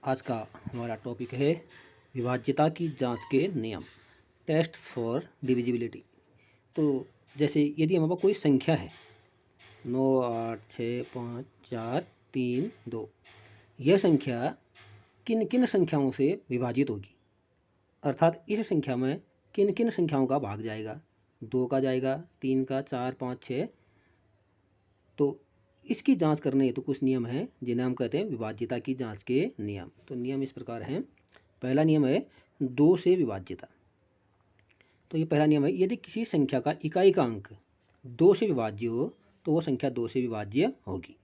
आज का हमारा टॉपिक है विभाज्यता की जांच के नियम, टेस्ट्स फॉर डिविजिबिलिटी। तो जैसे यदि हमारे पास कोई संख्या है 9 8 6 5 4 3 2, यह संख्या किन किन संख्याओं से विभाजित होगी, अर्थात इस संख्या में किन किन संख्याओं का भाग जाएगा, 2 का जाएगा, 3 का, 4 5 6। तो इसकी जांच करने हेतु कुछ नियम हैं जिन्हें हम कहते हैं विभाज्यता की जांच के नियम। तो नियम इस प्रकार हैं। पहला नियम है 2 से विभाज्यता। तो ये पहला नियम है, यदि किसी संख्या का इकाई का अंक 2 से विभाज्य हो तो वो संख्या 2 से विभाज्य होगी।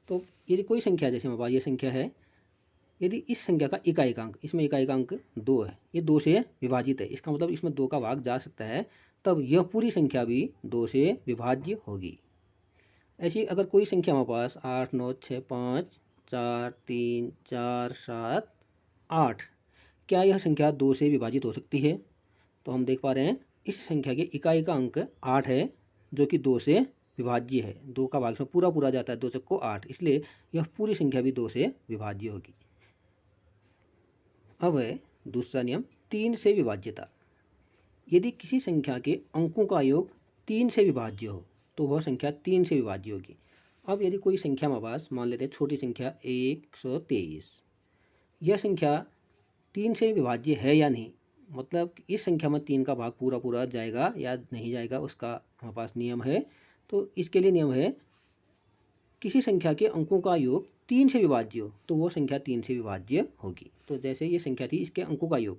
तो यदि कोई संख्या, जैसे हमारे पास ये संख्या है, यदि इस संख्या का इकाई का अंक, इसमें इकाई का अंक 2 है, ये 2 से विभाजित है, इसका मतलब इसमें 2 का भाग जा सकता है, तब यह पूरी संख्या भी 2 से विभाज्य होगी। ऐसी अगर कोई संख्या हमारे पास 8 9 6 5 4 3 4 7 8, क्या यह संख्या 2 से विभाजित हो सकती है? तो हम देख पा रहे हैं इस संख्या के इकाई का अंक 8 है, जो कि 2 से विभाज्य है। 2 का भाग में पूरा पूरा जाता है, 2 चक्को 8, इसलिए यह पूरी संख्या भी 2 से विभाज्य होगी। अब है दूसरा नियम 3 से विभाज्यता। यदि किसी संख्या के अंकों का योग 3 से विभाज्य हो तो वह संख्या 3 से विभाज्य होगी। अब यदि कोई संख्या हमारे पास, मान लेते हैं छोटी संख्या 123, यह संख्या 3 से विभाज्य है या नहीं, मतलब इस संख्या में 3 का भाग पूरा पूरा जाएगा या नहीं जाएगा, उसका हमारे पास नियम है। तो इसके लिए नियम है, किसी संख्या के अंकों का योग 3 से विभाज्य हो तो वो संख्या 3 से विभाज्य होगी। तो जैसे ये संख्या थी, इसके अंकों का योग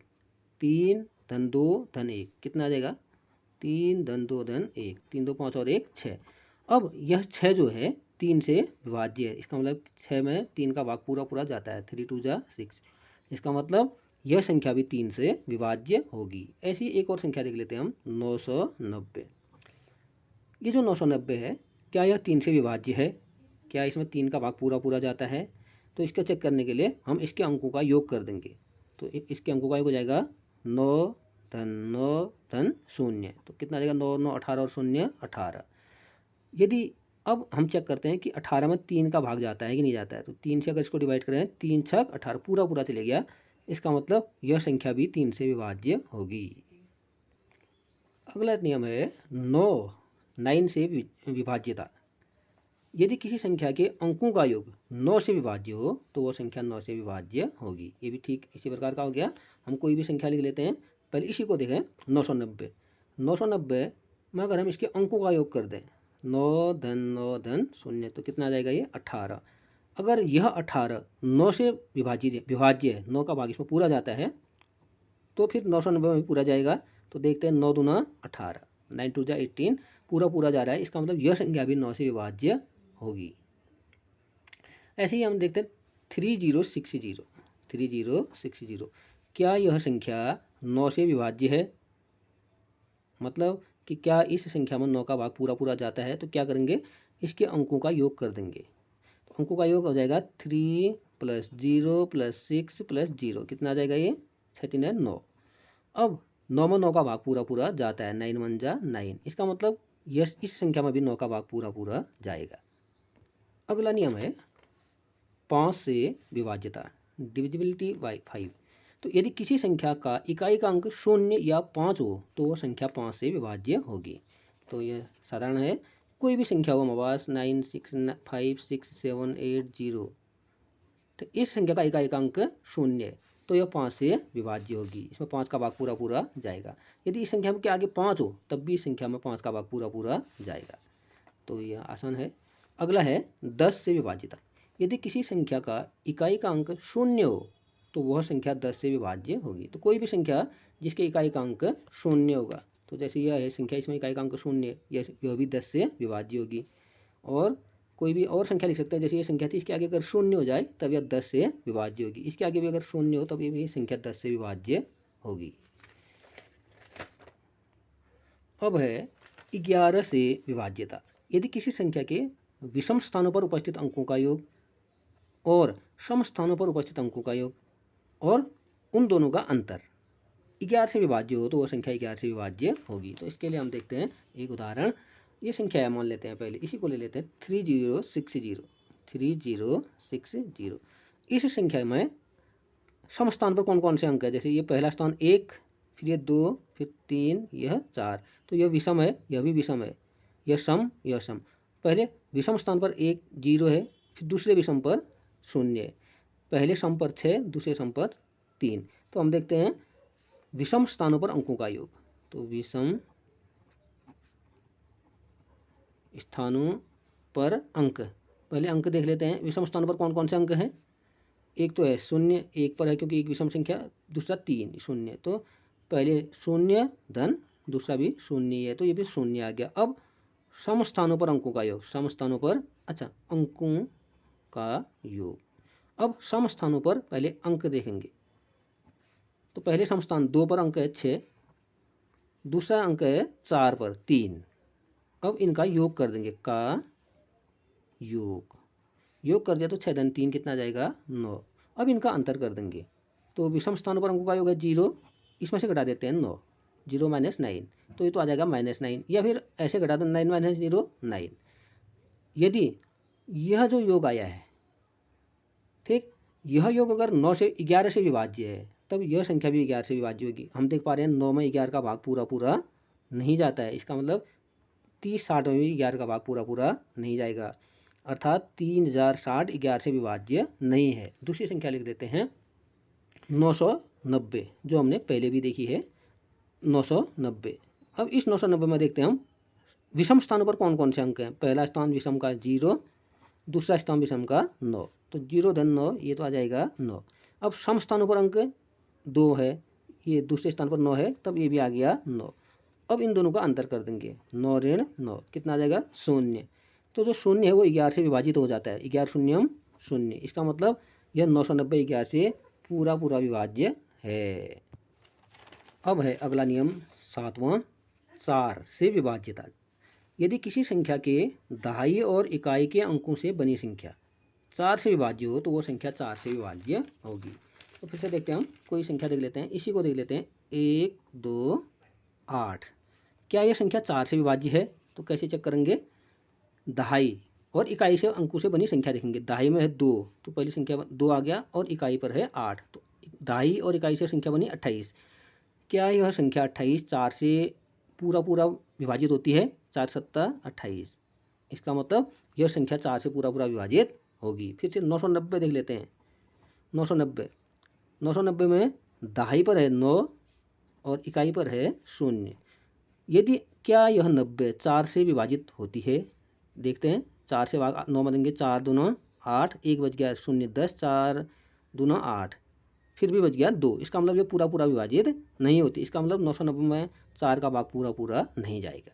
3 धन 2 धन 1 कितना आ जाएगा, 3 धन 2 धन 1, 3 2 5 और 1 6। अब यह 6 जो है 3 से विभाज्य है, इसका मतलब 6 में 3 का भाग पूरा पूरा जाता है, 3 2 जा 6, इसका मतलब यह संख्या भी 3 से विभाज्य होगी। ऐसी एक और संख्या देख लेते हैं हम, 990। ये जो 990 है, क्या यह 3 से विभाज्य है? क्या इसमें 3 का भाग पूरा पूरा जाता है? तो इसका चेक करने के लिए हम इसके अंकों का योग कर देंगे। तो इसके अंकों का योग हो जाएगा 9 धन 0, तो कितना आ जाएगा, 9 9 18 और 0 18। यदि अब हम चेक करते हैं कि 18 में 3 का भाग जाता है कि नहीं जाता है, तो 3 से अगर इसको डिवाइड करें, 3 छक 18 पूरा पूरा चले गया, इसका मतलब यह संख्या भी 3 से विभाज्य होगी। अगला नियम है 9 से विभाज्यता। यदि किसी संख्या के अंकों का योग 9 से विभाज्य हो तो वह संख्या 9 से विभाज्य होगी। ये भी ठीक इसी प्रकार का हो गया। हम कोई भी संख्या लिख लेते हैं, पहले इसी को देखें, 990। 990 में अगर हम इसके अंकों का योग कर दें, 9 धन 0, तो कितना आ जाएगा, ये 18। अगर यह 18 9 से विभाज्य है, 9 का भाग इसमें पूरा जाता है, तो फिर 990 में भी पूरा जाएगा। तो देखते हैं, 9 दूना 18, 9 2 जा 18, पूरा पूरा जा रहा है, इसका मतलब यह संख्या भी 9 से विभाज्य होगी। ऐसे ही हम देखते हैं 3060। 3060, क्या यह संख्या 9 से विभाज्य है? मतलब कि क्या इस संख्या में 9 का भाग पूरा पूरा जाता है? तो क्या करेंगे, इसके अंकों का योग कर देंगे। तो अंकों का योग हो जाएगा 3 + 0 + 6 + 0, कितना आ जाएगा, ये 6 3 9। अब 9 में 9 का भाग पूरा पूरा जाता है, 9 1 जा 9, इसका मतलब यह इस संख्या में भी 9 का भाग पूरा पूरा जाएगा। अगला नियम है 5 से विभाज्यता, डिविजिबिलिटी बाय 5। तो यदि किसी संख्या का इकाई का अंक 0 या 5 हो तो वह संख्या 5 से विभाज्य होगी। तो यह साधारण है, कोई भी संख्या हो हमारे पास 9 6 5 6 7 8 0, तो इस संख्या का इकाई का अंक 0 है तो यह 5 से विभाज्य होगी, इसमें 5 का भाग पूरा पूरा जाएगा। यदि इस संख्या के आगे 5 हो तब भी इस संख्या में 5 का भाग पूरा पूरा जाएगा। तो यह आसान है। अगला है 10 से विभाज्यता। यदि किसी संख्या का इकाई का अंक 0 हो तो वह संख्या 10 से विभाज्य होगी। तो कोई भी संख्या जिसके इकाई का अंक 0 होगा, तो जैसे यह है संख्या, इसमें इकाई का अंक 0, यह भी 10 से विभाज्य होगी। और कोई भी और संख्या लिख सकते हैं, जैसे ये संख्या थी, इसके आगे अगर 0 हो जाए तब यह 10 से विभाज्य होगी, इसके आगे भी अगर 0 हो तब ये भी संख्या 10 से विभाज्य होगी। अब है 11 से विभाज्यता। यदि किसी संख्या के विषम स्थानों पर उपस्थित अंकों का योग और सम स्थानों पर उपस्थित अंकों का योग और उन दोनों का अंतर 11 से विभाज्य हो तो वह संख्या 11 से विभाज्य होगी। तो इसके लिए हम देखते हैं एक उदाहरण। ये संख्या है, मान लेते हैं, पहले इसी को ले लेते हैं, 3060। 3060, इस संख्या में सम स्थान पर कौन कौन से अंक है, जैसे ये पहला स्थान 1, फिर ये 2, फिर 3, यह 4, तो यह विषम है, यह भी विषम है, यह सम, यह सम। पहले विषम स्थान पर 1 0 है, फिर दूसरे विषम पर 0 है, पहले सम पर 6, दूसरे सम पर 3। तो हम देखते हैं विषम स्थानों पर अंकों का योग। तो विषम स्थानों पर अंक, पहले अंक देख लेते हैं। विषम स्थानों पर कौन कौन से अंक हैं? एक तो है 0, 1 पर है क्योंकि एक विषम संख्या, दूसरा 3 0, तो पहले 0 धन दूसरा भी 0 है, तो ये भी 0 आ गया। अब सम स्थानों पर अंकों का योग, सम स्थानों पर अंकों का योग। अब सम स्थानों पर पहले अंक देखेंगे। तो पहले सम स्थान 2 पर अंक है 6, दूसरा अंक है 4 पर 3। अब इनका योग कर देंगे, का योग कर दिया तो 6 धन 3 कितना आ जाएगा? 9। अब इनका अंतर कर देंगे। तो विषम स्थानों पर अंकों का योग है 0, इसमें से घटा देते हैं 9, 0 - 9, तो ये तो आ जाएगा -9, या फिर ऐसे घटा दो 9 - 0 9। यदि यह जो योग आया है, ठीक, यह योग अगर 9 से 11 से विभाज्य है, तब यह संख्या भी 11 से विभाज्य होगी। हम देख पा रहे हैं 9 में 11 का भाग पूरा पूरा नहीं जाता है, इसका मतलब 30 60 में भी 11 का भाग पूरा पूरा नहीं जाएगा, अर्थात 3060 11 से विभाज्य नहीं है। दूसरी संख्या लिख देते हैं 990, जो हमने पहले भी देखी है 990। अब इस 990 में देखते हैं हम विषम स्थानों पर कौन कौन से अंक हैं। पहला स्थान विषम का 0, दूसरा स्थान विषम का 9, तो 0 धन 9 ये तो आ जाएगा 9। अब सम स्थानों पर अंक 2 है, ये दूसरे स्थान पर 9 है, तब ये भी आ गया 9। अब इन दोनों का अंतर कर देंगे, 9 ऋण 9 कितना आ जाएगा? 0। तो जो 0 है वो 11 से विभाजित हो जाता है, 11 शून्यम 0, इसका मतलब यह 990 11 से पूरा पूरा विभाज्य है। अब है अगला नियम 7वां, 4 से विभाज्यता। यदि किसी संख्या के दहाई और इकाई के अंकों से बनी संख्या 4 से विभाज्य हो, तो वो संख्या 4 से विभाज्य होगी। तो फिर से देखते हैं हम, कोई संख्या देख लेते हैं, इसी को देख लेते हैं 1 2 8। क्या यह संख्या 4 से विभाज्य है? तो कैसे चेक करेंगे? दहाई और इकाई से अंकों से बनी संख्या देखेंगे। दहाई में है 2, तो पहली संख्या 2 आ गया, और इकाई पर है 8, तो दहाई और इकाई से संख्या बनी 28। क्या यह संख्या 28 4 से पूरा पूरा विभाजित होती है? 4 सत्ता 28, इसका मतलब यह संख्या 4 से पूरा पूरा विभाजित होगी। फिर से 990 देख लेते हैं। 990 में दहाई पर है 9 और इकाई पर है 0। यदि क्या यह 90 4 से विभाजित होती है? देखते हैं, 4 से भाग 9 में देंगे, 4 दूना 8, 1 बच गया 0 10, 4 दूना 8, फिर भी बच गया 2, इसका मतलब ये पूरा पूरा विभाजित नहीं होती। इसका मतलब 990 में 4 का भाग पूरा पूरा नहीं जाएगा,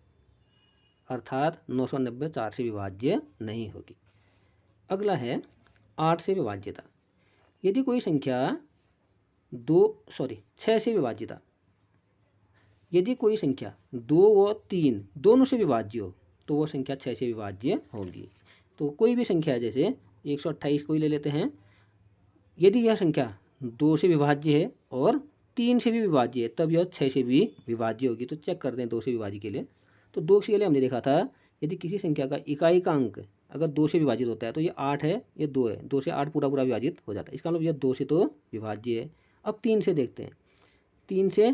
अर्थात 990 4 से विभाज्य नहीं होगी। अगला है 8 से विभाज्यता। यदि कोई संख्या 6 से विभाज्यता। यदि कोई संख्या 2 और 3 दोनों से विभाज्य हो, तो वो संख्या 6 से विभाज्य होगी। तो कोई भी संख्या है, जैसे 128 कोई ले लेते हैं, यदि यह संख्या 2 से विभाज्य है और 3 से भी विभाज्य है, तब यह 6 से भी विभाज्य होगी। तो चेक करते हैं 2 से विभाज्य के लिए। तो 2 के लिए हमने देखा था, यदि किसी संख्या का इकाई का अंक अगर 2 से विभाजित होता है, तो ये 8 है, ये 2 है, 2 से 8 पूरा पूरा विभाजित हो जाता है, इसका मतलब यह 2 से तो विभाज्य है। अब 3 से देखते हैं, 3 से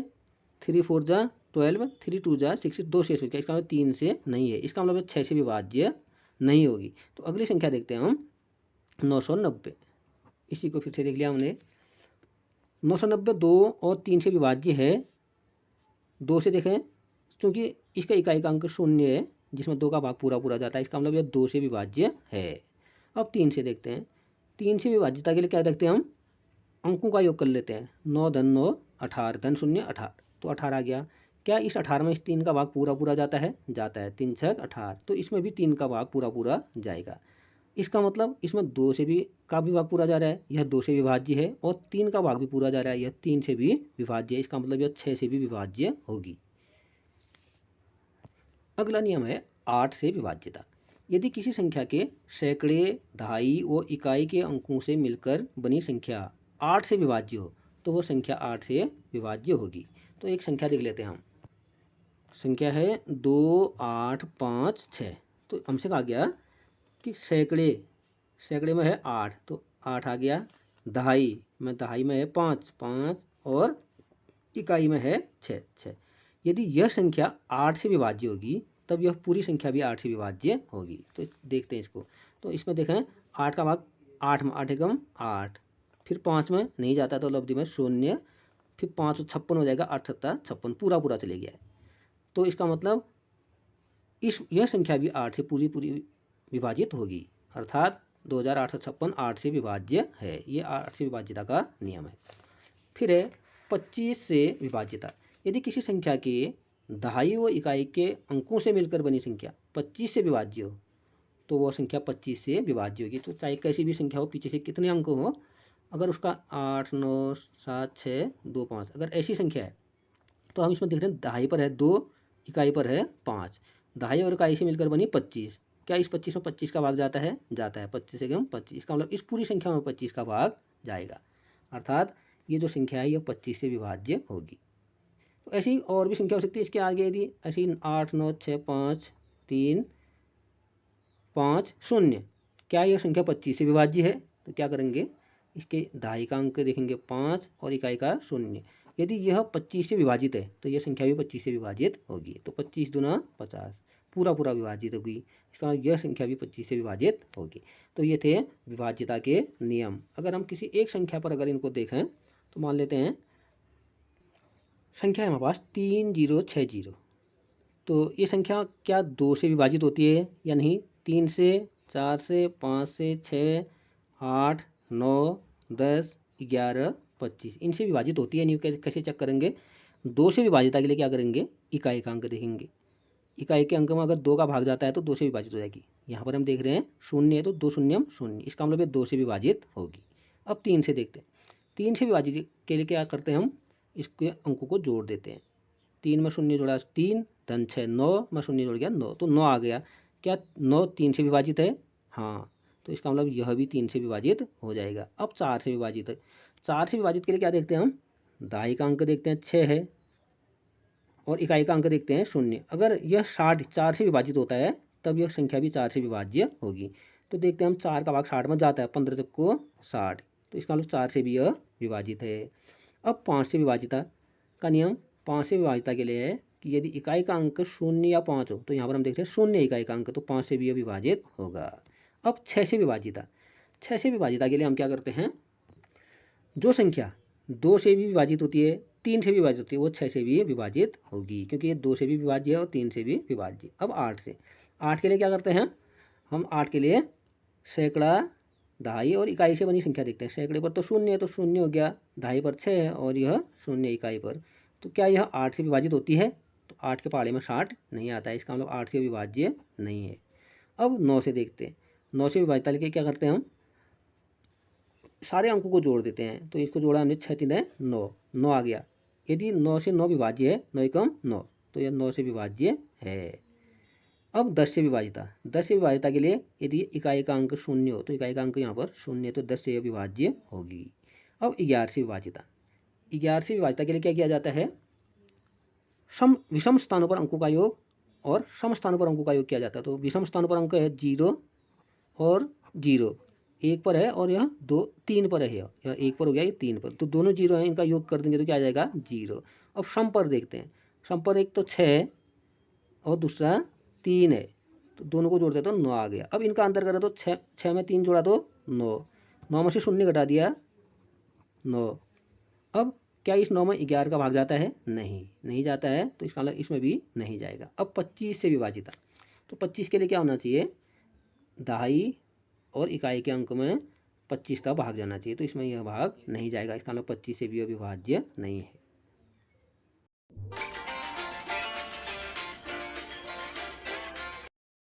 3 4 जा 12, 3 2 जा 6, 2 शेष हो गया, इसका मतलब 3 से नहीं है, इसका मतलब 6 से विभाज्य नहीं होगी। तो अगली संख्या देखते हैं हम 990। इसी को फिर से देख लिया हमने। 990 2 और 3 से विभाज्य है। 2 से देखें, क्योंकि इसका इकाई का अंक 0 है, जिसमें 2 का भाग पूरा पूरा जाता है, इसका मतलब यह 2 से विभाज्य है। अब 3 से देखते हैं। 3 से विभाज्यता के लिए क्या देखते हैं हम? अंकों का योग कर लेते हैं। 9 धन 9 18 धन 0 18, तो 18 आ गया। क्या इस 18 में इस 3 का भाग पूरा पूरा जाता है? जाता है, 3 6 18, तो इसमें भी 3 का भाग पूरा पूरा जाएगा। इसका मतलब इसमें 2 से भी का भी भाग पूरा जा रहा है, यह 2 से विभाज्य है, और 3 का भाग भी पूरा जा रहा है, यह 3 से भी विभाज्य है, इसका मतलब यह 6 से भी विभाज्य होगी। अगला नियम है 8 से विभाज्यता। यदि किसी संख्या के सैकड़े, दहाई और इकाई के अंकों से मिलकर बनी संख्या 8 से विभाज्य हो, तो वह संख्या 8 से विभाज्य होगी। तो एक संख्या देख लेते हैं हम। संख्या है 2 8 5 6। तो हमसे कहा गया कि सैकड़े में है 8, तो 8 आ गया, दहाई में है 5 5 और इकाई में है 6 6। यदि यह संख्या 8 से विभाज्य होगी तब यह पूरी संख्या भी 8 से विभाज्य होगी। तो देखते हैं इसको। तो इसमें देखें 8 का भाग 8 में 8 एकम 8, फिर 5 में नहीं जाता तो लब्धि में 0, फिर 5 56 हो जाएगा, 8 7 56, पूरा पूरा चले गया है। तो इसका मतलब यह संख्या भी 8 से पूरी विभाजित होगी, अर्थात 2856 8 से विभाज्य है। ये 8 से विभाज्यता का नियम है। फिर है 25 से विभाज्यता। यदि किसी संख्या के दहाई व इकाई के अंकों से मिलकर बनी संख्या 25 से विभाज्य हो तो वह संख्या 25 से विभाज्य होगी। तो चाहे कैसी भी संख्या हो, पीछे से कितने अंक हो, अगर उसका 8 9 7 6 2 5 अगर ऐसी संख्या है तो हम इसमें देख रहे हैं दहाई पर है 2, इकाई पर है 5, दहाई और इकाई से मिलकर बनी 25। क्या इस 25 में 25 का भाग जाता है? जाता है। 25 से 25, इसका मतलब इस पूरी संख्या में 25 का भाग जाएगा, अर्थात ये जो संख्या है यह 25 से विभाज्य होगी। तो ऐसी और भी संख्या हो सकती है इसके आगे, यदि ऐसी 8 9 6 5 3 5 0, क्या यह संख्या 25 से विभाज्य है? तो क्या करेंगे, इसके दहाई का अंक देखेंगे 5 और इकाई का 0। यदि यह 25 से विभाजित है तो यह संख्या भी 25 से विभाजित होगी। तो 25 दूना 50, पूरा विभाजित होगी, इसका यह संख्या भी 25 से विभाजित होगी। तो ये थे विभाज्यता के नियम। अगर हम किसी एक संख्या पर अगर इनको देखें तो मान लेते हैं संख्या है हमारे पास 3060, तो ये संख्या क्या 2 से विभाजित होती है या नहीं? 3 से, 4 से, 5 से, 6 8 9 10 11 25 इनसे विभाजित होती है नहीं? कैसे चेक करेंगे? 2 से विभाजिता के लिए क्या करेंगे, इकाई का अंक देखेंगे। इकाई के अंक में अगर 2 का भाग जाता है तो 2 से विभाजित हो जाएगी। यहाँ पर हम देख रहे हैं 0 है तो 2 शून्यम 0, इसका मतलब 2 से विभाजित होगी। अब 3 से देखते हैं। 3 से विभाजित के लिए क्या करते हैं, हम इसके अंकों को जोड़ देते हैं। 3 में 0 जोड़ा 3, धन 6 9 में 0 जोड़ गया 9, तो 9 आ गया। क्या 9 3 से विभाजित है? हाँ, तो इसका मतलब यह भी 3 से विभाजित हो जाएगा। अब 4 से विभाजित है। 4 से विभाजित के लिए क्या देखते हैं हम, दहाई का अंक देखते हैं 6 है और इकाई का अंक देखते हैं 0। अगर यह 60 4 से विभाजित होता है तब यह संख्या भी 4 से विभाज्य होगी। तो देखते हैं हम 4 का भाग 60 में जाता है, 15 चक्को 60, तो इसका मतलब 4 से भी यह विभाजित है। अब 5 से विभाजिता का नियम 5 से विभाजिता के लिए है कि यदि इकाई का अंक 0 या 5 हो तो यहाँ पर हम देख रहे हैं 0 इकाई का अंक, तो 5 से भी यह विभाजित होगा। अब 6 से विभाजिता, 6 से विभाजिता के लिए हम क्या करते हैं, जो संख्या 2 से भी विभाजित होती है 3 से भी विभाजित होती है वो 6 से भी विभाजित होगी, क्योंकि ये 2 से भी विभाज्य है और 3 से भी विभाज्य। अब 8 से, 8 के लिए क्या करते हैं हम, 8 के लिए सैकड़ा, दहाई और इकाई से बनी संख्या देखते हैं। सैकड़े पर तो 0 है तो 0 हो गया, दहाई पर 6 है और यह 0 इकाई पर, तो क्या यह 8 से विभाजित होती है? तो 8 के पहाड़े में 60 नहीं आता है, इसका मतलब 8 से विभाज्य नहीं है। अब 9 से देखते हैं। 9 से विभाजिता लेके क्या करते हैं हम, सारे अंकों को जोड़ देते हैं। तो इसको जोड़ा हमने 6 3 9, 9 आ गया। यदि 9 से 9 विभाज्य है, 9 एकम 9, तो यह 9 से विभाज्य है। अब 10 से विभाजिता, 10 से विभाजिता के लिए यदि इकाई का अंक 0 हो तो इकाई का अंक यहाँ पर 0 है तो 10 से विभाज्य होगी। अब 11 से विभाजिता, 11 से विभाजिता के लिए क्या किया जाता है, विषम स्थानों पर अंकों का योग और सम स्थानों पर अंकों का योग किया जाता है। तो विषम स्थानों पर अंक है 0 और 0, 1 पर है और यह 2 3 पर है, यह 1 पर हो गया, ये 3 पर, तो दोनों 0 हैं, इनका योग कर देंगे तो क्या आ जाएगा 0। अब सम पर देखते हैं। सम पर एक तो 6 और दूसरा 3 है, तो दोनों को जोड़ देते तो 9 आ गया। अब इनका अंतर करें तो 6 में 3 जोड़ा तो 9, 9 में से 0 घटा दिया 9। अब क्या इस 9 में 11 का भाग जाता है? नहीं जाता है, तो इसका मतलब इसमें भी नहीं जाएगा। अब 25 से विभाजिता, तो 25 के लिए क्या होना चाहिए, दहाई और इकाई के अंक में 25 का भाग जाना चाहिए, तो इसमें यह भाग नहीं जाएगा, इसका मतलब 25 से भी अविभाज्य नहीं है।